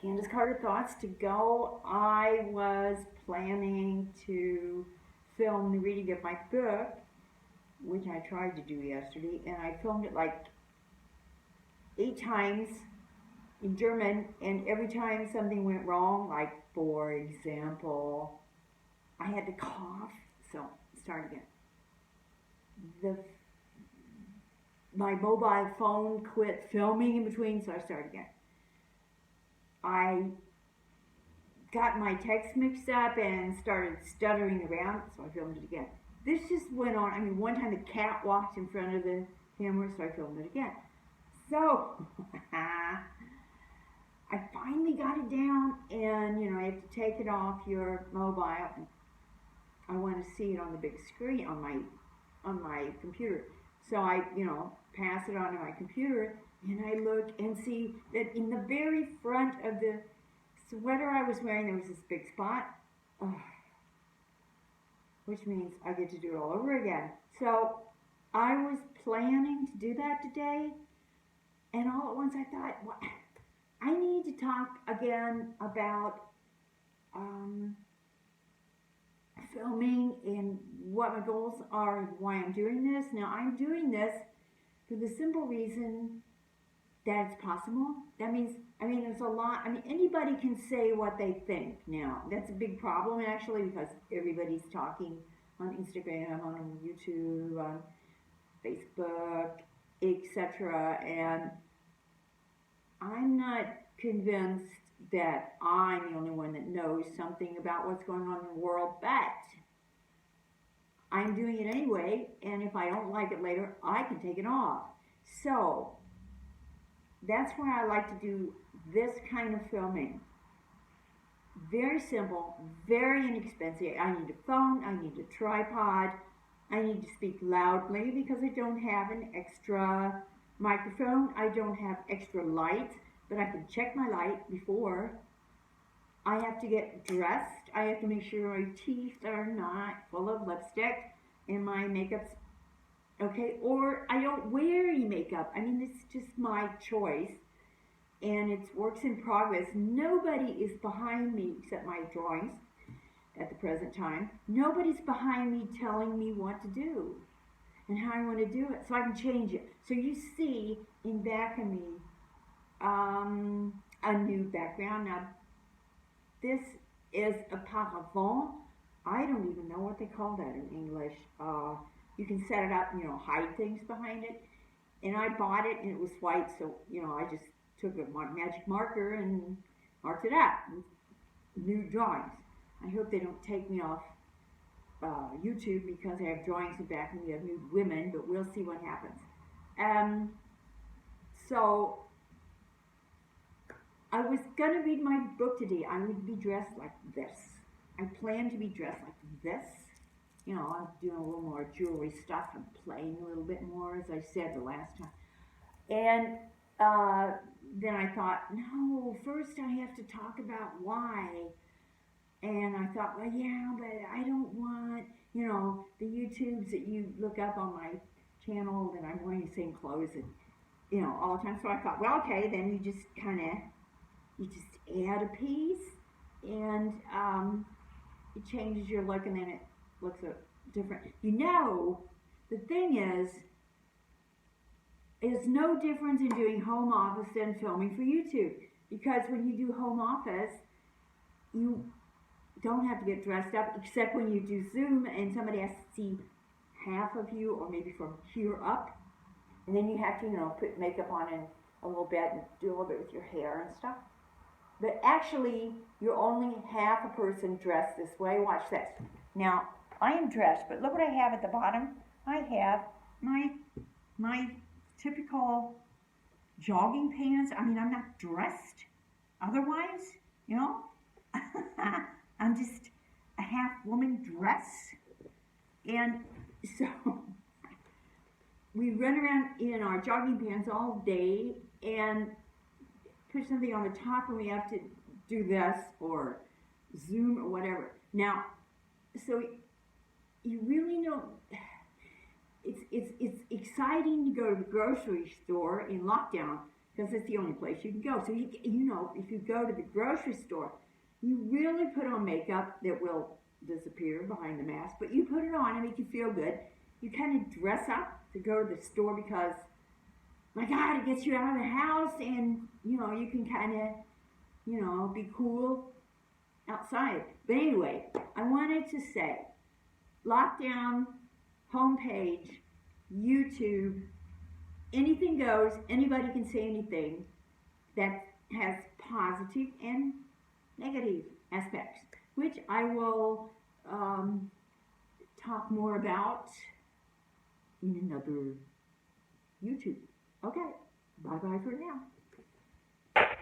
Candace Carter thoughts to go. I was planning to film the reading of my book, which I tried to do yesterday, and I filmed it like 8 times in German, and every time something went wrong, like for example, I had to cough. So start again. The my mobile phone quit filming in between, so I started again. I got my text mixed up and started stuttering around, so I filmed it again. This just went on. I mean, one time the cat walked in front of the camera, so I filmed it again. So I finally got it down, and I have to take it off your mobile. And I want to see it on the big screen on my computer. So I pass it onto my computer, and I look and see that in the very front of the sweater I was wearing, there was this big spot, which means I get to do it all over again. So I was planning to do that today, and all at once I thought, well, I need to talk again about filming and what my goals are and why I'm doing this. Now, I'm doing this for the simple reason that it's possible. That means, there's a lot. Anybody can say what they think now. That's a big problem, actually, because everybody's talking on Instagram, on YouTube, on Facebook, etc. And I'm not convinced that I'm the only one that knows something about what's going on in the world, but I'm doing it anyway, and if I don't like it later, I can take it off. So that's why I like to do this kind of filming. Very simple, very inexpensive. I need a phone, I need a tripod, I need to speak loudly because I don't have an extra microphone, I don't have extra light, but I can check my light before. I have to get dressed. I have to make sure my teeth are not full of lipstick and my makeup's okay, or I don't wear any makeup. It's just my choice, and it's works in progress. Nobody is behind me except my drawings at the present time. Nobody's behind me telling me what to do and how I want to do it, so I can change it. So you see in back of me a new background. Now, this is a paravent. I don't even know what they call that in English. You can set it up, hide things behind it. And I bought it, and it was white, so, I just took a magic marker and marked it out. New drawings. I hope they don't take me off YouTube because I have drawings in back of me of nude women, but we'll see what happens. So I was going to read my book today. I would be dressed like this. I plan to be dressed like this. I'm doing a little more jewelry stuff. I'm playing a little bit more, as I said the last time. And then I thought, no, first I have to talk about why. And I thought, well, yeah, but I don't want, the YouTubes that you look up on my channel that I'm wearing the same clothes and, all the time. So I thought, well, okay, then you just add a piece, and it changes your look, and then it looks different. The thing is, there's no difference in doing home office than filming for YouTube, because when you do home office, you don't have to get dressed up, except when you do Zoom and somebody has to see half of you, or maybe from here up, and then you have to, put makeup on and a little bit and do a little bit with your hair and stuff. But actually, you're only half a person dressed this way. Watch this. Now, I am dressed, but look what I have at the bottom. I have my typical jogging pants. I'm not dressed otherwise, I'm just a half woman dress. And so we run around in our jogging pants all day and put something on the top when we have to do this or Zoom or whatever. Now, so you really don't, it's exciting to go to the grocery store in lockdown because it's the only place you can go. So you know, if you go to the grocery store, you really put on makeup that will disappear behind the mask, but you put it on and make you feel good. You kind of dress up to go to the store because, my God, it gets you out of the house, and you know you can kind of, you know, be cool outside. But anyway, I wanted to say, lockdown, homepage, YouTube, anything goes. Anybody can say anything that has positive and negative aspects, which I will talk more about in another YouTube. Okay, bye bye for now.